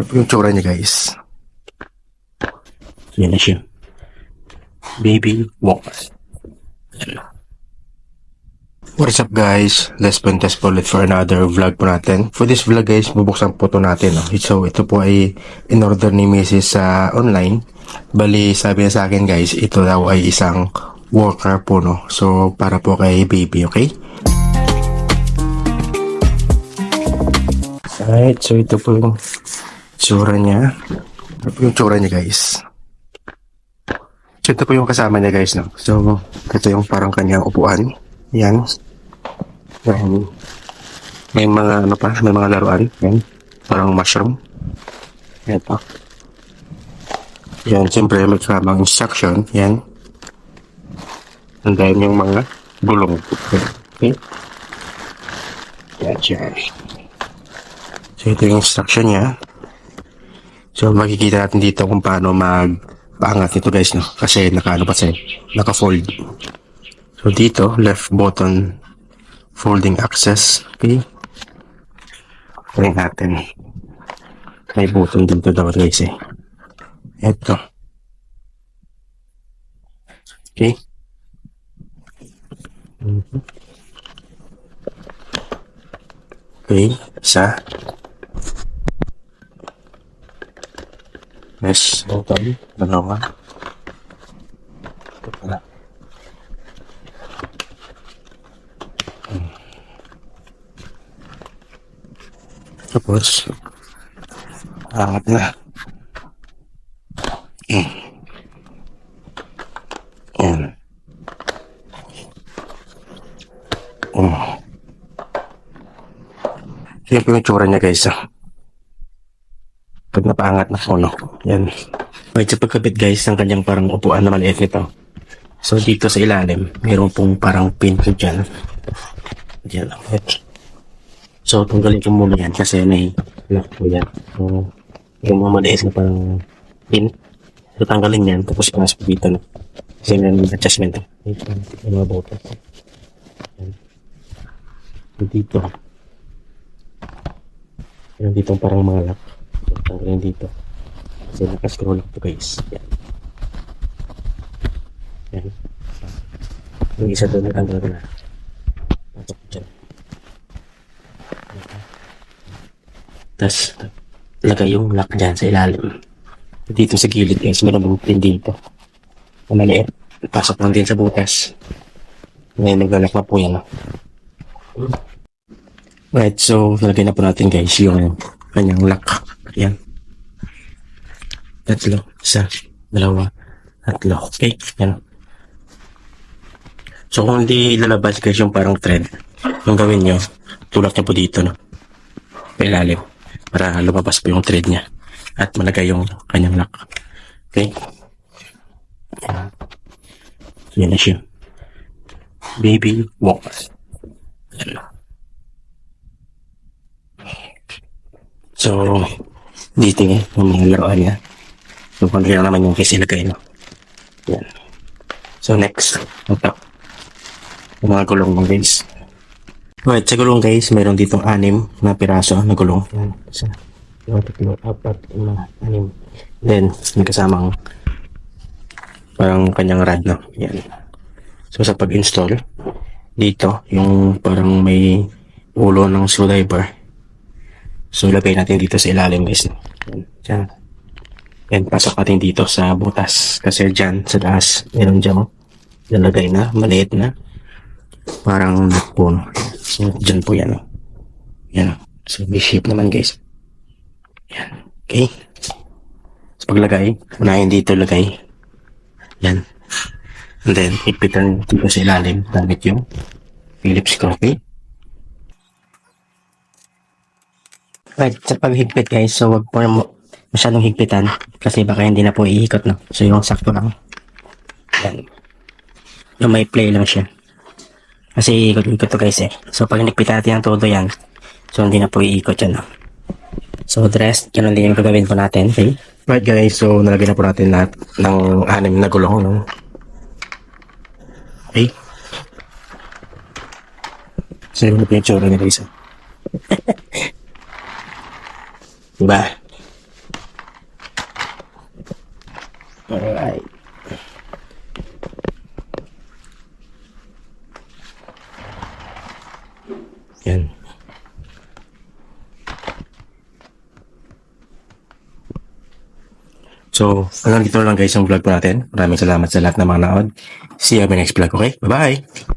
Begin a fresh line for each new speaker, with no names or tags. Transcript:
Ito yung tsura niya, guys. Yan na siya. Baby walks. What's up, guys? Let's spin test po ulit for another vlog po natin. For this vlog, guys, bubuksan po ito natin. No? So, ito po ay in-order ni Mrs. sa online. Bali, sabi niya sa akin, guys, ito daw ay isang walker po, no? So, para po kay baby, okay? Alright, so ito po yung tsura niya. Ito po yung tsura niya, guys. So, ito po yung kasama niya, guys, no? So, ito yung parang kanyang upuan. Yan. Yan. May mga, ano pa, may mga laruan. Yan. Parang mushroom. Yan po. Yan, siyempre may kasamang instruction. Yan. Andayan yung mga gulong. Okay. Yan siya. So, ito yung instruction niya. So, makikita natin dito kung paano magpaangat nito, guys, no? Kasi naka-ano pa siya, naka-fold. So, dito, left button, folding access. Okay. Try natin. May button dito daw, guys, eh. Ito. Okay. Okay. Isa. Yes. Button. Dalawa. Ito pala. Tapos, angat na. Yan. Yan po yung tsura niya, guys. Pag napaangat na po, no? Yan. Wait, sa pagkabit, guys, ng kanyang parang upuan na maliit nito. So, dito sa ilalim, mayroon pong parang pin ko dyan. Diyan lang. So, tanggalin ko muna yan kasi may lock po yan. So, yung mga maliit na parang pin. So, tanggalin yan. Tapos, ipasok dito, no? Kasi may adjustment. Yung mga button. Yan. So, dito. Yan dito parang mga lock. So, tanggalin dito. Kasi nakascroll lock to, guys. Yan. Yan. Yung isa doon, natanggal ko na. Pasok ko dyan. Tapos, lagay yung lock dyan sa ilalim. Dito sa gilid, guys, meron din dito. Maliit. Pasok lang din sa butas. Ngayon, naglalak na po yan. Right, so, lagay na po natin, guys, yung kanyang lock. Yan. Tatlo. Isa. Dalawa. Tatlo. Okay? Yan. So, kung hindi ilalabas, guys, yung parang thread, yung gawin nyo, tulak nyo po dito, no? Ilalim. Para lumabas po yung thread niya. At malagay yung kanyang lock. Okay? Yan. So, yan na siya. Baby walks. Yan. So, dito nga, yung mga laruan niya. So, kung lang naman yung case ilagay, no? Yan. So, next. Ito. Yung mga gulong mo, guys. Right, sa gulong, guys, mayroon ditong 6 na piraso na gulong. Yan. Isa, 2, 3, 4, 5, 6. Then, may kasamang parang kanyang rad, no? Yan. So, sa pag-install, dito, yung parang may ulo ng screwdriver. So, ilagay natin dito sa ilalim, guys. Yan. Diyan. Yan, pasok natin dito sa butas. Kasi dyan, sa taas, meron dyan, nalagay na, maliit na. Parang nakpon. So, dyan po yan. Yan. So, B-shape naman, guys. Yan. Okay. So, paglagay, unahin dito lagay. Yan. And then, ipitan dito sa ilalim. Gamit yung Phillips screw. Okay. Right, sa paghigpit, guys, so wag po masyadong higpitan kasi baka hindi na po iikot, no? So yung sakto lang. Yan. Yung may play lang siya. Kasi ikot-ikot to, guys, eh. So pag hinigpitan natin ang todo yan, so hindi na po iikot yan, no? So the rest, ganun din yung gagawin po natin, okay? Right, guys, so nalagay na po natin lahat ng 6 na gulong, no? Okay. So yung picture nila isa. Diba? Alright. Yan. So, hanggang dito na lang guys yung vlog po natin. Maraming salamat sa lahat ng mga nanood. See you on my next vlog, okay? Bye-bye!